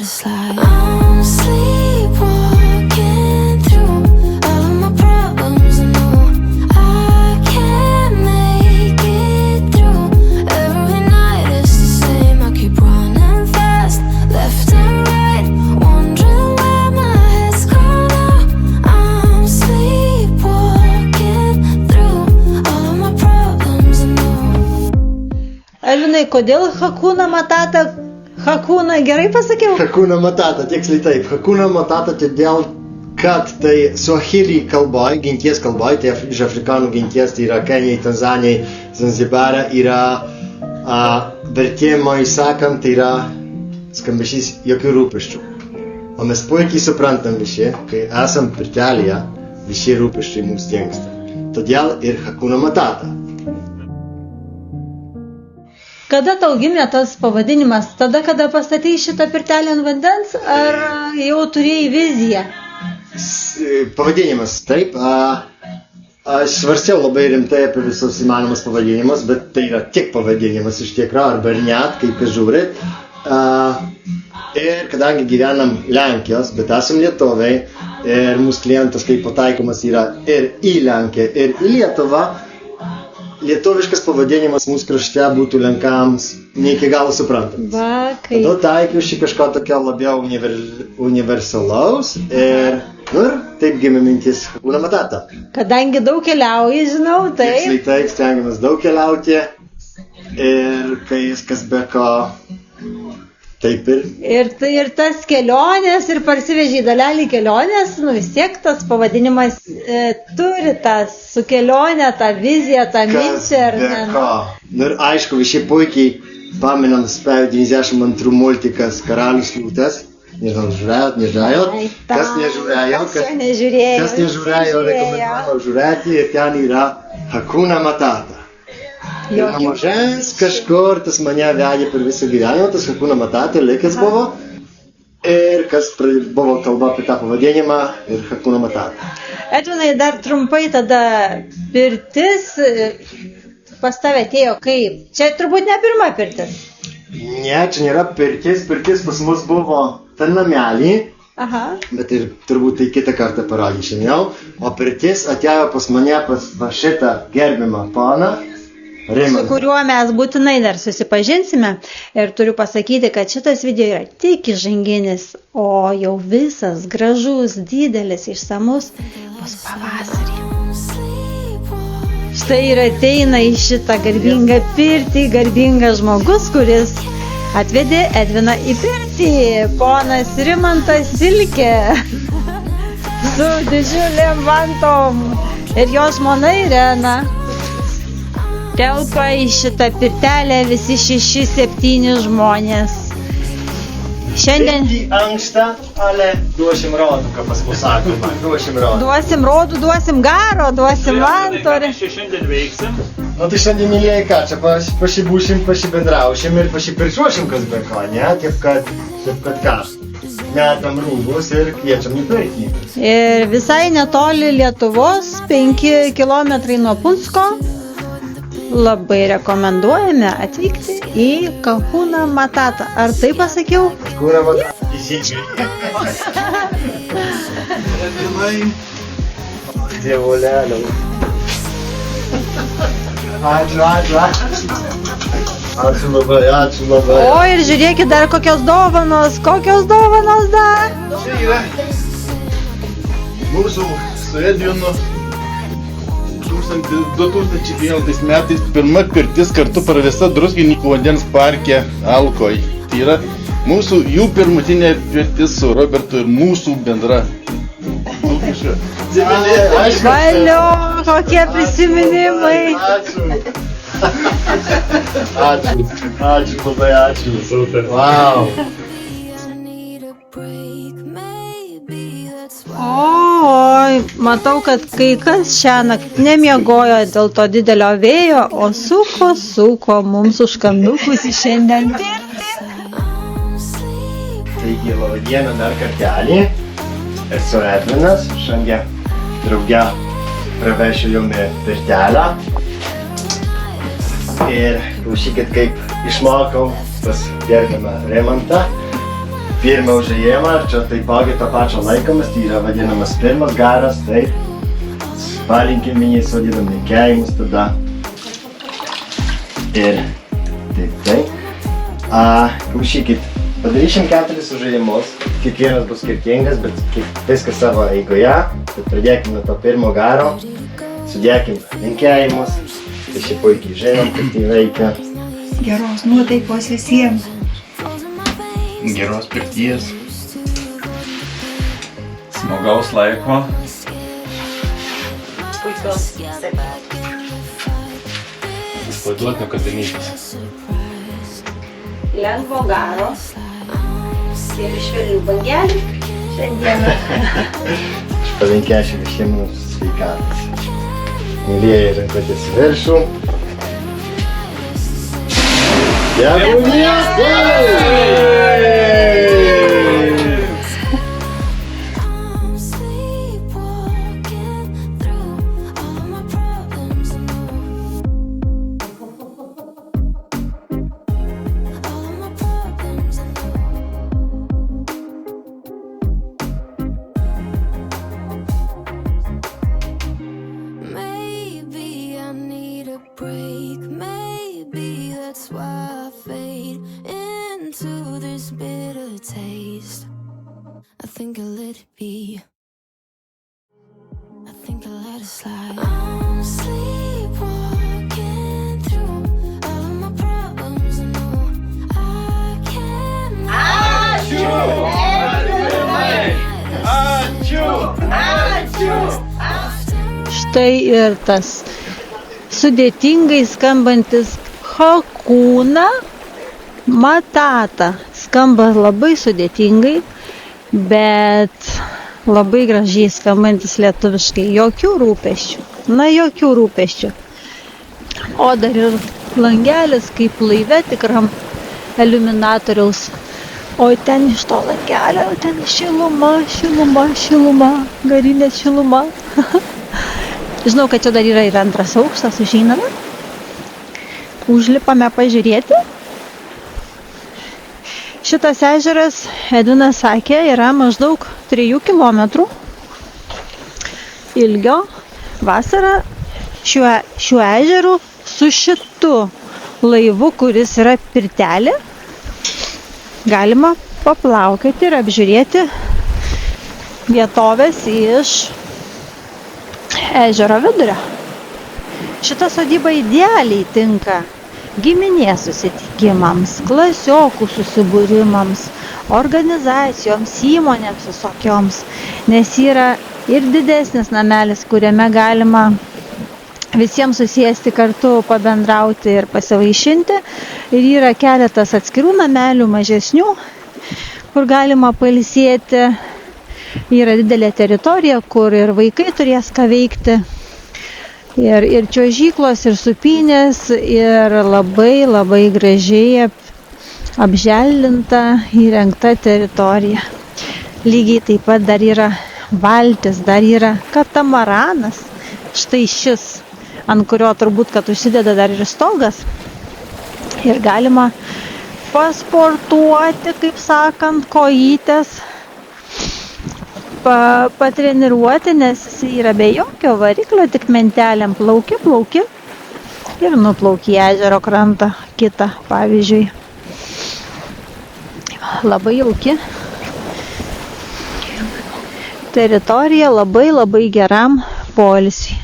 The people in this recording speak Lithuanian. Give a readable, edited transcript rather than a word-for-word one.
It's like I'm sleepwalking through all of my problems. I know I can't make it through. Every night it's the same. I keep running fast, left and right, wondering where my head's gone now. I'm sleepwalking through all of my problems. I know. Elvinai, kodėl Hakuna Matata? Hakuna, gerai pasakiau? Hakuna Matata, tiksliai taip. Hakuna Matata todėl, kad tai suahili kalboj, genties kalboj, tai iš afrikanų genties, tai yra Kenijai, Tanzanijai, Zanzibare, yra vertimai sakant, tai yra skambesys jokių rūpesčių. O mes puikiai suprantam visi, kai esam pirtelėje, visi rūpesčiai mums dingsta. Todėl ir Hakuna Matata. Kada tau gimė tas pavadinimas? Tada, kada pastatei šitą pirtelę ant vandens, ar jau turėjai viziją? Pavadinimas, taip. Aš svarsčiau labai rimtai apie visus įmanomus pavadinimus, bet tai yra tik pavadinimas iš tikrųjų, arba ir net, kaip žiūrit. Ir kadangi gyvenam Lenkijos, bet esam lietuviai, ir mūsų klientas kaip pataikomas yra ir į Lenkiją, ir į Lietuvą, lietuviškas pavadinimas mūsų krašte būtų lenkams ne iki galo suprantamas. Todėl taikiau šį kažką tokio labiau universalaus ir taip gimė mintis Hakuna Matata. Kadangi daug keliauji, žinau, taip. Tiksliai taip, stengiamės daug keliauti ir kai viskas be ko, taip ir. Ir tas kelionės, ir parsivežiai dalelį kelionės, vis tiek tas pavadinimas turi tas su kelionė, tą viziją, tą minčią, ar ne? Ir aišku, visi puikiai paminam spėjo 92 multikas Karalius Liūtas. Nežinau, nežiūrėjot? Kas nežiūrėjo? Kas nežiūrėjo, rekomenduojama žiūrėti ir ten yra Hakuna Matata. Ir mažens kažkur tas mane vedė per visą gyvenimą, tas Hakuna Matata likęs buvo. Ir kas buvo kalba apie tą pavadinimą ir Hakuna Matata. Edvinai, dar trumpai tada pirtis pas tave atėjo kaip? Čia turbūt ne pirma pirtis. Ne, čia nėra pirtis. Pirtis pas mus buvo ten namelį. Aha. Bet ir turbūt tai kitą kartą parodysim jau. O pirtis atėjo pas mane pas šitą gerbimą poną Rimantą. Su kuriuo mes būtinai dar susipažinsime. Ir turiu pasakyti, kad šitas video yra tik įžanginis, o jau visas gražus, didelis, išsamus bus pavasarį. Štai ir ateina į šitą garbingą pirtį, garbingas žmogus, kuris atvedė Edviną į pirtį, ponas Rimantas Silkė, su didžiulėm vantom ir jo žmona Irena. Telpa į šitą pirtelę visi 6-7 žmonės. Šiandien... Anksta, ale duosim rodų, ką pas mus sakoma. Duosim rodų. Duosim rodų, duosim garo, duosim vanto. Ką mes čia šiandien veiksim? Nu tai šiandien, mylėjai, ką čia pasibūšim, pasibendraušim ir pasipirčiuošim kas be ko, ne? Taip kad ką? Metam rūbus ir kviečiam į pirtį. Ir visai netoli Lietuvos, 5 kilometrai nuo Punsko, labai rekomenduojame atvykti į Hakuna Matata. Ar tai pasakiau? Hakuna Matata, teisingai. Dievulėliau. Ačiū. Ačiū labai. O ir žiūrėkit dar kokios dovanos dar. Čia yra mūsų su Edvinu 2011 metais pirma pirtis kartu pravesta Druskininkų vandens parke Alkoj. Tai yra mūsų jų pirmutinė pirtis su Robertu ir mūsų bendra. Valio, kokie prisiminimai. Ačiū, labai ačiū. Super. Wow. Oi, matau, kad kai kas šiąnakt nemiegojo dėl to didelio vėjo, o suko mums už kandukus į šiandien pirtį. Taigi, labą dieną dar kartelį. Esu Edvinas, šiandien drauge pravešiu jums pirtelę. Ir klausykit, kaip išmokau pas gerbiamą Rimantą pirmą užėjimą, čia taipogi to pačio laikomas, tai yra vadinamas pirmas garas, taip. Palinkim jį, sodinam linkėjimus tada. Ir taip. Klausykit, padarysim 4 užėjimus, kiekvienas bus skirtingas, bet viskas savo eigoje. Tai pradėkim nuo to pirmo garo, sudėkim linkėjimus, visi puikiai žinom, kaip tai veikia. Geros nuotaikos visiems. Geros pirties. Smagaus laiko. Puikios. Paduoto kadalytis. Lengvo garo. Ir švelnių bangelių. Šiandieną. Aš palinkėsiu visiems mūsų sveikatos. Mylėjai rankotės į viršų. Jaunystės! I'm sleepwalking through all my problems and all my problems and maybe I need a break. Maybe that's why I fade into this bitter taste. I think I let it be. I think I let it slide. I'm sleepwalking through all of my problems and I can't. Štai ir tas sudėtingai skambantis Hakuna Matata. Skamba labai sudėtingai, bet labai gražiai skambantis lietuviškai. Jokių rūpesčių. Na, jokių rūpesčių. O dar ir langelis kaip laive tikram iliuminatoriaus. O ten iš to langelio, ten šiluma, garinė šiluma. Žinau, kad čia dar yra ir antras aukštas, užeiname. Užlipame pažiūrėti. Šitas ežeras, Edvinas sakė, yra maždaug 3 kilometrų ilgio. Vasarą šiuo ežeru su šitu laivu, kuris yra pirtelė, galima paplaukioti ir apžiūrėti vietovės iš ežero vidurio. Šita sodyba idealiai tinka giminės susitikimams, klasiokų susibūrimams, organizacijoms, įmonėms visokioms, nes yra ir didesnis namelis, kuriame galima visiems susėsti kartu, pabendrauti ir pasivaišinti. Ir yra keletas atskirų namelių mažesnių, kur galima pailsėti. Yra didelė teritorija, kur ir vaikai turės ką veikti. Ir čiuožyklos, ir supynės, ir labai labai gražiai apželdinta, įrengta teritorija. Lygiai taip pat dar yra valtis, dar yra katamaranas. Štai šis, ant kurio turbūt, kad užsideda dar ir stogas. Ir galima pasportuoti, kaip sakant, kojytės, patreniruoti, nes jis yra be jokio variklio, tik mentelėm plauki ir nuplauki į ežero krantą kitą, pavyzdžiui. Labai jauki teritorija, labai labai geram poilsiui.